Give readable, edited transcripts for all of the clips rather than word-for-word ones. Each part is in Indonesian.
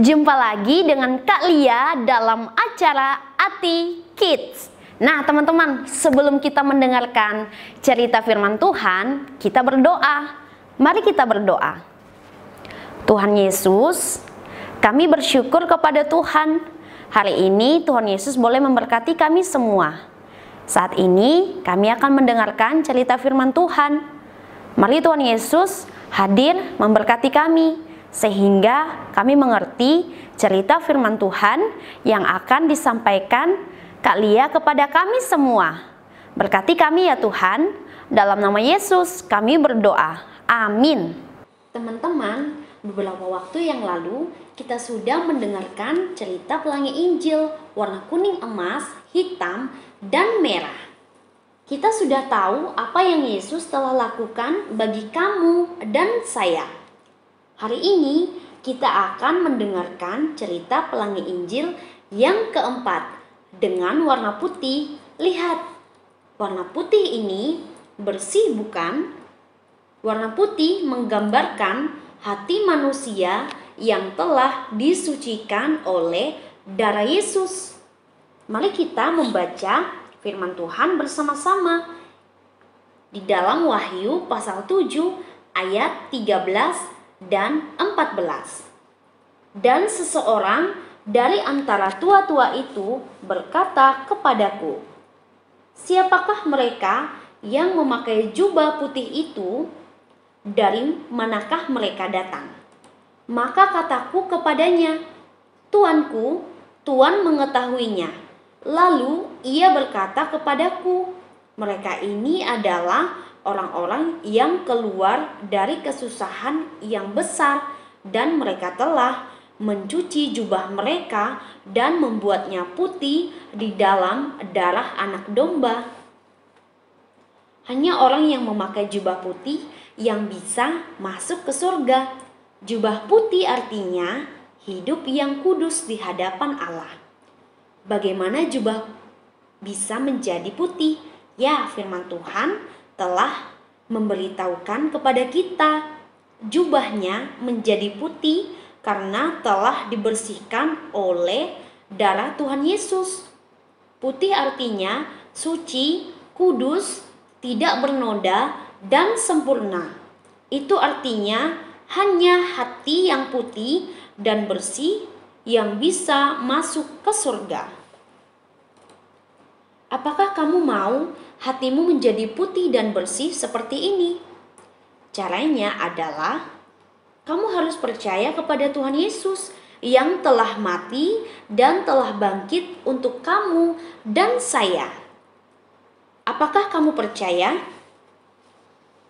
Jumpa lagi dengan Kak Lia dalam acara Ati Kids. Nah teman-teman, sebelum kita mendengarkan cerita firman Tuhan, kita berdoa. Mari kita berdoa. Tuhan Yesus, kami bersyukur kepada Tuhan. Hari ini Tuhan Yesus boleh memberkati kami semua. Saat ini kami akan mendengarkan cerita firman Tuhan. Mari Tuhan Yesus hadir memberkati kami, sehingga kami mengerti cerita firman Tuhan yang akan disampaikan Kak Lia kepada kami semua. Berkati kami ya Tuhan, dalam nama Yesus kami berdoa. Amin. Teman-teman, beberapa waktu yang lalu kita sudah mendengarkan cerita pelangi Injil warna kuning emas, hitam, dan merah. Kita sudah tahu apa yang Yesus telah lakukan bagi kamu dan saya. Hari ini kita akan mendengarkan cerita pelangi Injil yang keempat dengan warna putih. Lihat, warna putih ini bersih bukan? Warna putih menggambarkan hati manusia yang telah disucikan oleh darah Yesus. Mari kita membaca firman Tuhan bersama-sama di dalam Wahyu pasal 7 ayat 13 dan 14. Dan seseorang dari antara tua-tua itu berkata kepadaku, "Siapakah mereka yang memakai jubah putih itu? Dari manakah mereka datang?" Maka kataku kepadanya, "Tuanku, Tuan mengetahuinya." Lalu ia berkata kepadaku, "Mereka ini adalah orang-orang yang keluar dari kesusahan yang besar, dan mereka telah mencuci jubah mereka dan membuatnya putih di dalam darah anak domba." Hanya orang yang memakai jubah putih yang bisa masuk ke surga. Jubah putih artinya hidup yang kudus di hadapan Allah. Bagaimana jubah bisa menjadi putih? Ya, firman Tuhan telah memberitahukan kepada kita, jubahnya menjadi putih karena telah dibersihkan oleh darah Tuhan Yesus. Putih artinya suci, kudus, tidak bernoda, dan sempurna. Itu artinya hanya hati yang putih dan bersih yang bisa masuk ke surga. Apakah kamu mau hatimu menjadi putih dan bersih seperti ini? Caranya adalah kamu harus percaya kepada Tuhan Yesus yang telah mati dan telah bangkit untuk kamu dan saya. Apakah kamu percaya?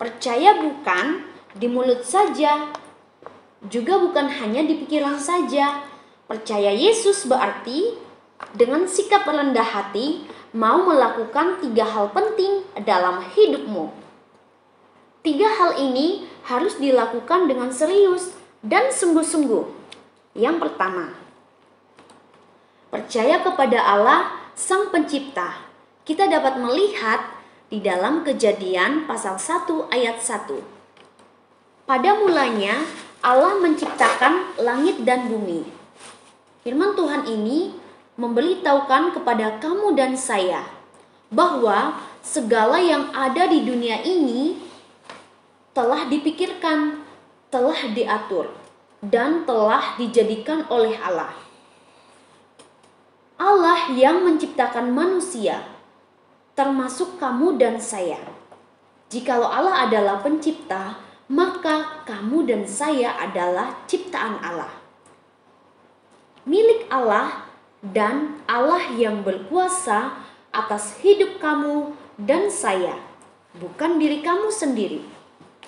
Percaya bukan di mulut saja, juga bukan hanya di pikiran saja. Percaya Yesus berarti dengan sikap rendah hati mau melakukan 3 hal penting dalam hidupmu. 3 hal ini harus dilakukan dengan serius dan sungguh-sungguh. Yang pertama, percaya kepada Allah Sang Pencipta. Kita dapat melihat di dalam Kejadian pasal 1 ayat 1. Pada mulanya Allah menciptakan langit dan bumi. Firman Tuhan ini memberitahukan kepada kamu dan saya bahwa segala yang ada di dunia ini telah dipikirkan, telah diatur, dan telah dijadikan oleh Allah. Allah yang menciptakan manusia, termasuk kamu dan saya. Jikalau Allah adalah pencipta, maka kamu dan saya adalah ciptaan Allah, milik Allah, dan Allah yang berkuasa atas hidup kamu dan saya, bukan diri kamu sendiri.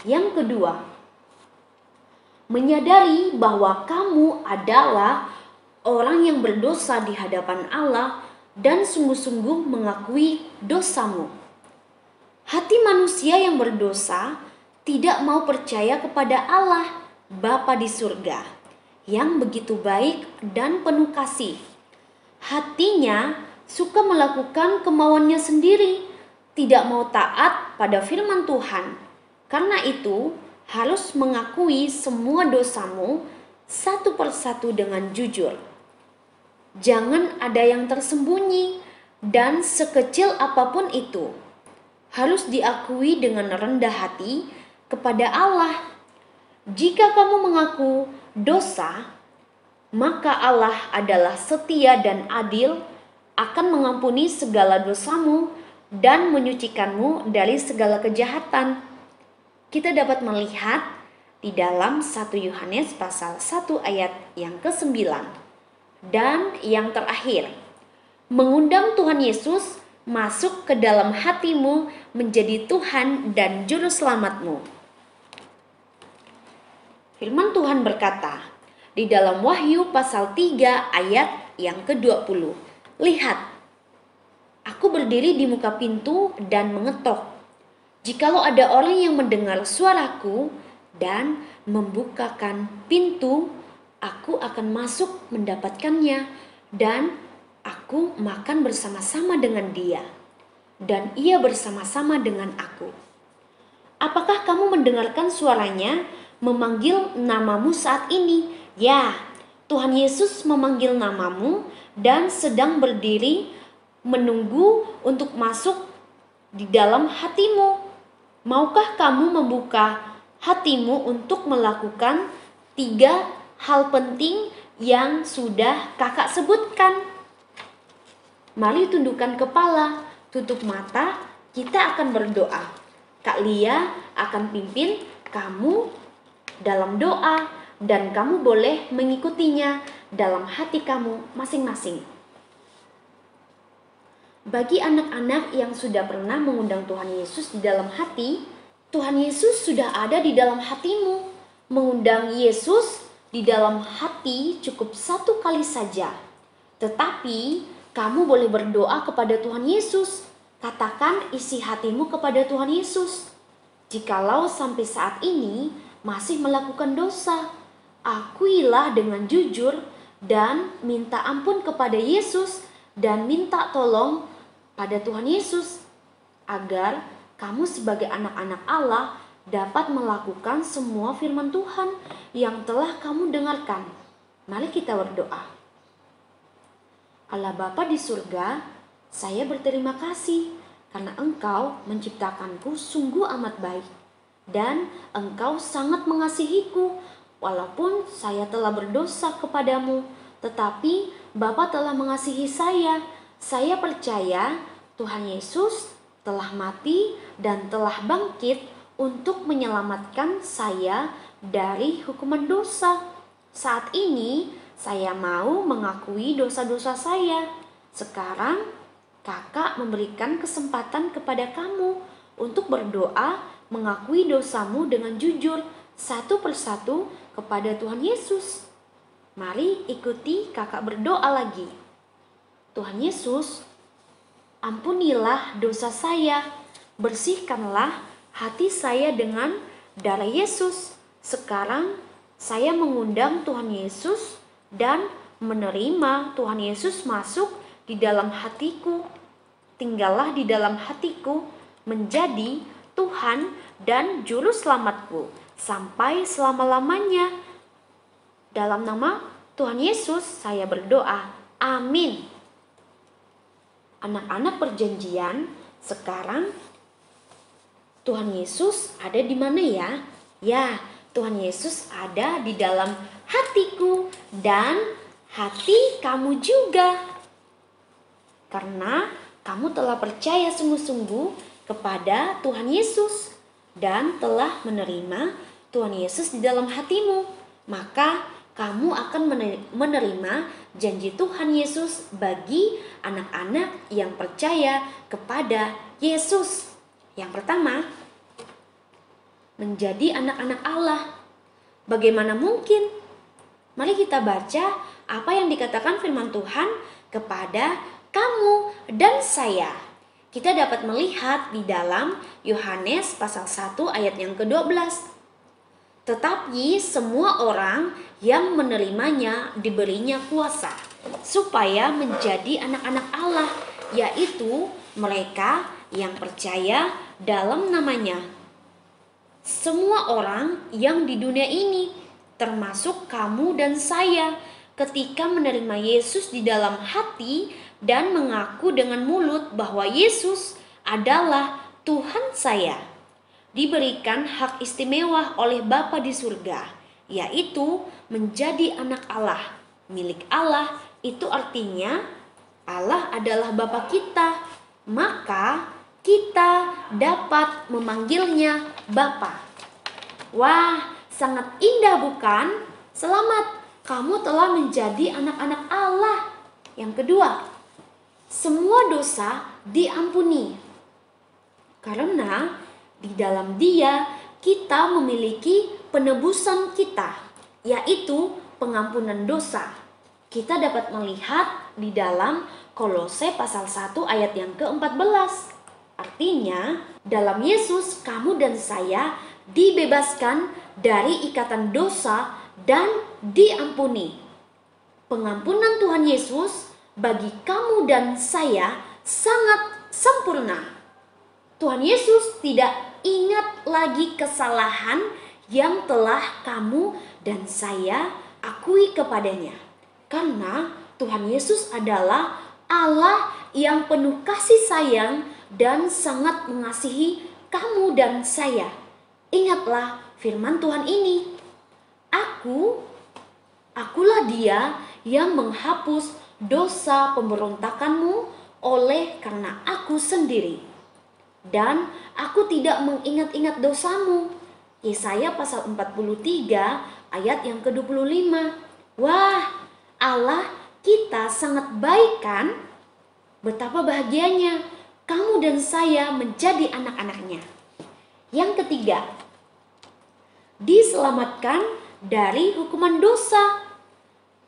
Yang kedua, menyadari bahwa kamu adalah orang yang berdosa di hadapan Allah dan sungguh-sungguh mengakui dosamu. Hati manusia yang berdosa tidak mau percaya kepada Allah Bapa di surga yang begitu baik dan penuh kasih. Hatinya suka melakukan kemauannya sendiri, tidak mau taat pada firman Tuhan. Karena itu harus mengakui semua dosamu satu persatu dengan jujur. Jangan ada yang tersembunyi, dan sekecil apapun itu harus diakui dengan rendah hati kepada Allah. Jika kamu mengaku dosa, maka Allah adalah setia dan adil, akan mengampuni segala dosamu dan menyucikanmu dari segala kejahatan. Kita dapat melihat di dalam 1 Yohanes pasal 1 ayat yang ke-9. Dan yang terakhir, mengundang Tuhan Yesus masuk ke dalam hatimu menjadi Tuhan dan Juru Selamatmu. Firman Tuhan berkata di dalam Wahyu pasal 3 ayat yang ke-20. Lihat, aku berdiri di muka pintu dan mengetok. Jikalau ada orang yang mendengar suaraku dan membukakan pintu, aku akan masuk mendapatkannya dan aku makan bersama-sama dengan dia dan ia bersama-sama dengan aku. Apakah kamu mendengarkan suaranya memanggil namamu saat ini? Ya, Tuhan Yesus memanggil namamu dan sedang berdiri menunggu untuk masuk di dalam hatimu. Maukah kamu membuka hatimu untuk melakukan 3 hal penting yang sudah kakak sebutkan? Mari tundukkan kepala, tutup mata, kita akan berdoa. Kak Lia akan pimpin kamu dalam doa dan kamu boleh mengikutinya dalam hati kamu masing-masing. Bagi anak-anak yang sudah pernah mengundang Tuhan Yesus di dalam hati, Tuhan Yesus sudah ada di dalam hatimu. Mengundang Yesus di dalam hati cukup 1 kali saja. Tetapi kamu boleh berdoa kepada Tuhan Yesus. Katakan isi hatimu kepada Tuhan Yesus. Jikalau sampai saat ini masih melakukan dosa, akuilah dengan jujur dan minta ampun kepada Yesus dan minta tolong pada Tuhan Yesus agar kamu sebagai anak-anak Allah dapat melakukan semua firman Tuhan yang telah kamu dengarkan. Mari kita berdoa. Allah Bapa di surga, saya berterima kasih karena Engkau menciptakanku sungguh amat baik dan Engkau sangat mengasihiku. Walaupun saya telah berdosa kepadamu, tetapi Bapa telah mengasihi saya. Saya percaya Tuhan Yesus telah mati dan telah bangkit untuk menyelamatkan saya dari hukuman dosa. Saat ini saya mau mengakui dosa-dosa saya. Sekarang kakak memberikan kesempatan kepada kamu untuk berdoa mengakui dosamu dengan jujur satu persatu kepada Tuhan Yesus. Mari ikuti kakak berdoa lagi. Tuhan Yesus, ampunilah dosa saya, bersihkanlah hati saya dengan darah Yesus. Sekarang saya mengundang Tuhan Yesus dan menerima Tuhan Yesus masuk di dalam hatiku. Tinggallah di dalam hatiku menjadi Tuhan dan Juru Selamatku sampai selama-lamanya. Dalam nama Tuhan Yesus saya berdoa. Amin. Anak-anak perjanjian, sekarang Tuhan Yesus ada di mana ya? Ya, Tuhan Yesus ada di dalam hatiku dan hati kamu juga. Karena kamu telah percaya sungguh-sungguh kepada Tuhan Yesus dan telah menerima Tuhan Yesus di dalam hatimu, maka kamu akan menerima janji Tuhan Yesus bagi anak-anak yang percaya kepada Yesus. Yang pertama, menjadi anak-anak Allah. Bagaimana mungkin? Mari kita baca apa yang dikatakan firman Tuhan kepada kamu dan saya. Kita dapat melihat di dalam Yohanes pasal 1 ayat yang ke-12. Tetapi semua orang yang menerimanya diberinya kuasa supaya menjadi anak-anak Allah, yaitu mereka yang percaya dalam namanya. Semua orang yang di dunia ini termasuk kamu dan saya, ketika menerima Yesus di dalam hati dan mengaku dengan mulut bahwa Yesus adalah Tuhan saya. Diberikan hak istimewa oleh Bapa di surga, yaitu menjadi anak Allah, milik Allah. Itu artinya Allah adalah Bapa kita, maka kita dapat memanggilnya Bapa. Wah, sangat indah bukan? Selamat, kamu telah menjadi anak-anak Allah. Yang kedua, semua dosa diampuni. Karena di dalam Dia kita memiliki penebusan kita, yaitu pengampunan dosa. Kita dapat melihat di dalam Kolose pasal 1 ayat yang ke-14. Artinya, dalam Yesus kamu dan saya dibebaskan dari ikatan dosa dan diampuni. Pengampunan Tuhan Yesus bagi kamu dan saya sangat sempurna. Tuhan Yesus tidak ingat lagi kesalahan yang telah kamu dan saya akui kepadanya. Karena Tuhan Yesus adalah Allah yang penuh kasih sayang dan sangat mengasihi kamu dan saya. Ingatlah firman Tuhan ini. Akulah Dia yang menghapus dosa pemberontakanmu oleh karena Aku sendiri. Dan Aku tidak mengingat-ingat dosamu. Yesaya pasal 43 ayat yang ke-25. Wah, Allah kita sangat baik kan? Betapa bahagianya kamu dan saya menjadi anak-anaknya. Yang ketiga, diselamatkan dari hukuman dosa.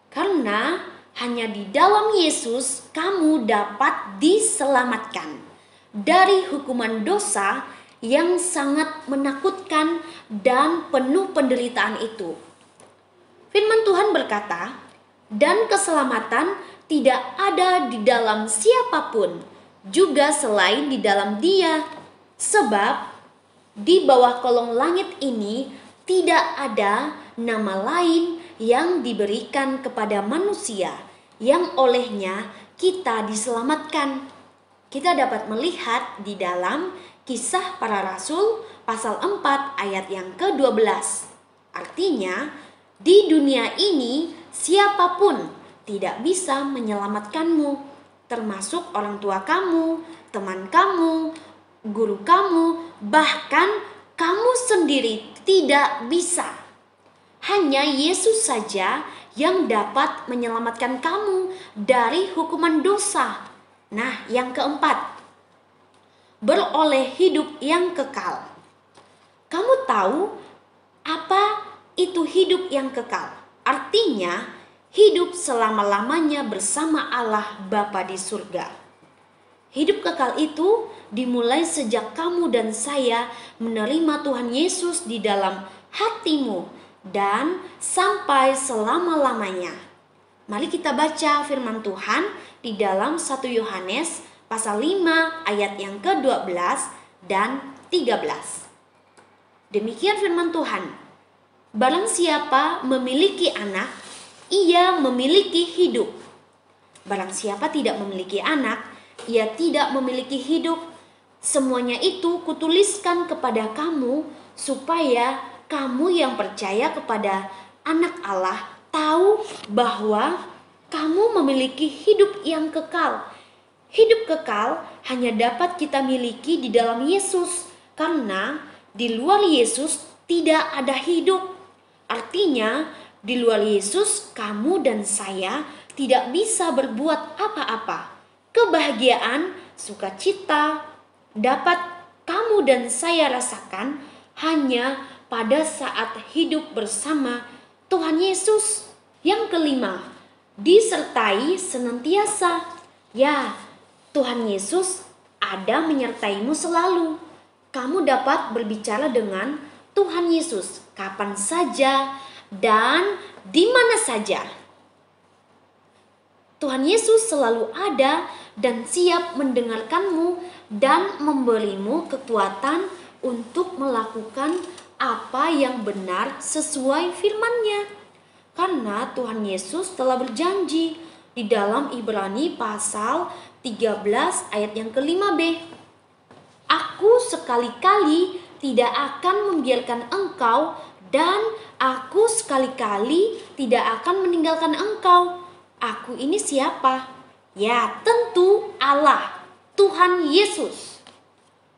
Karena hanya di dalam Yesus kamu dapat diselamatkan dari hukuman dosa yang sangat menakutkan dan penuh penderitaan itu. Firman Tuhan berkata, dan keselamatan tidak ada di dalam siapapun, juga selain di dalam Dia. Sebab di bawah kolong langit ini tidak ada nama lain yang diberikan kepada manusia yang olehnya kita diselamatkan. Kita dapat melihat di dalam Kisah Para Rasul pasal 4 ayat yang ke-12. Artinya, di dunia ini siapapun tidak bisa menyelamatkanmu, termasuk orang tua kamu, teman kamu, guru kamu, bahkan kamu sendiri tidak bisa. Hanya Yesus saja yang dapat menyelamatkan kamu dari hukuman dosa. Nah, yang keempat, beroleh hidup yang kekal. Kamu tahu apa itu hidup yang kekal? Artinya, hidup selama-lamanya bersama Allah Bapa di surga. Hidup kekal itu dimulai sejak kamu dan saya menerima Tuhan Yesus di dalam hatimu dan sampai selama-lamanya. Mari kita baca firman Tuhan di dalam 1 Yohanes pasal 5 ayat yang ke-12 dan 13. Demikian firman Tuhan. Barang siapa memiliki anak, ia memiliki hidup. Barang siapa tidak memiliki anak, ia tidak memiliki hidup. Semuanya itu kutuliskan kepada kamu, supaya kamu yang percaya kepada anak Allah tahu bahwa kamu memiliki hidup yang kekal. Hidup kekal hanya dapat kita miliki di dalam Yesus, karena di luar Yesus tidak ada hidup. Artinya, di luar Yesus, kamu dan saya tidak bisa berbuat apa-apa. Kebahagiaan, sukacita dapat kamu dan saya rasakan hanya pada saat hidup bersama Tuhan Yesus. Yang kelima, disertai senantiasa. Ya, Tuhan Yesus ada menyertaimu selalu. Kamu dapat berbicara dengan Tuhan Yesus kapan saja dan di mana saja. Tuhan Yesus selalu ada dan siap mendengarkanmu dan memberimu kekuatan untuk melakukan apa yang benar sesuai firman-Nya. Karena Tuhan Yesus telah berjanji di dalam Ibrani pasal 13 ayat yang ke-5b. Aku sekali-kali tidak akan membiarkan engkau dan aku sekali-kali tidak akan meninggalkan engkau. Aku ini siapa? Ya, tentu Allah, Tuhan Yesus.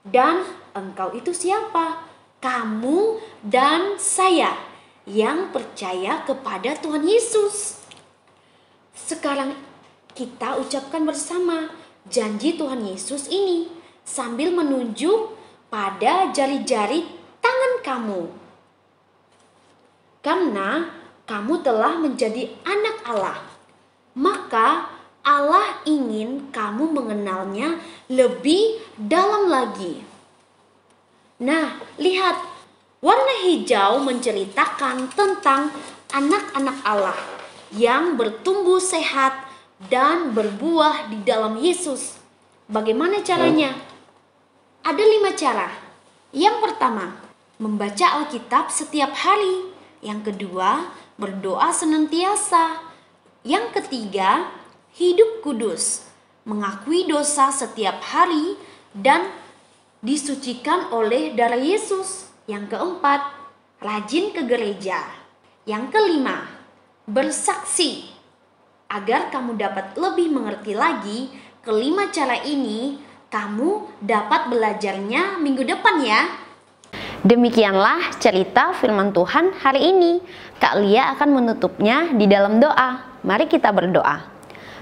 Dan engkau itu siapa? Kamu dan saya yang percaya kepada Tuhan Yesus. Sekarang kita ucapkan bersama janji Tuhan Yesus ini sambil menunjuk pada jari-jari tangan kamu. Karena kamu telah menjadi anak Allah, maka Allah ingin kamu mengenalnya lebih dalam lagi. Nah, lihat, warna hijau menceritakan tentang anak-anak Allah yang bertumbuh sehat dan berbuah di dalam Yesus. Bagaimana caranya? Ada 5 cara. Yang pertama, membaca Alkitab setiap hari. Yang kedua, berdoa senantiasa. Yang ketiga, hidup kudus, mengakui dosa setiap hari dan disucikan oleh darah Yesus. Yang keempat, rajin ke gereja. Yang kelima, bersaksi. Agar kamu dapat lebih mengerti lagi kelima cara ini, kamu dapat belajarnya minggu depan ya. Demikianlah cerita firman Tuhan hari ini. Kak Lia akan menutupnya di dalam doa. Mari kita berdoa.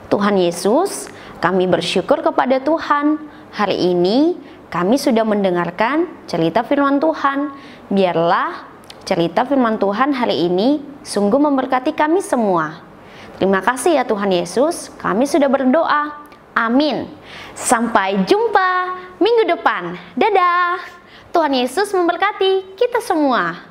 Tuhan Yesus, kami bersyukur kepada Tuhan. Hari ini kami sudah mendengarkan cerita firman Tuhan. Biarlah cerita firman Tuhan hari ini sungguh memberkati kami semua. Terima kasih ya Tuhan Yesus, kami sudah berdoa. Amin. Sampai jumpa minggu depan. Dadah. Tuhan Yesus memberkati kita semua.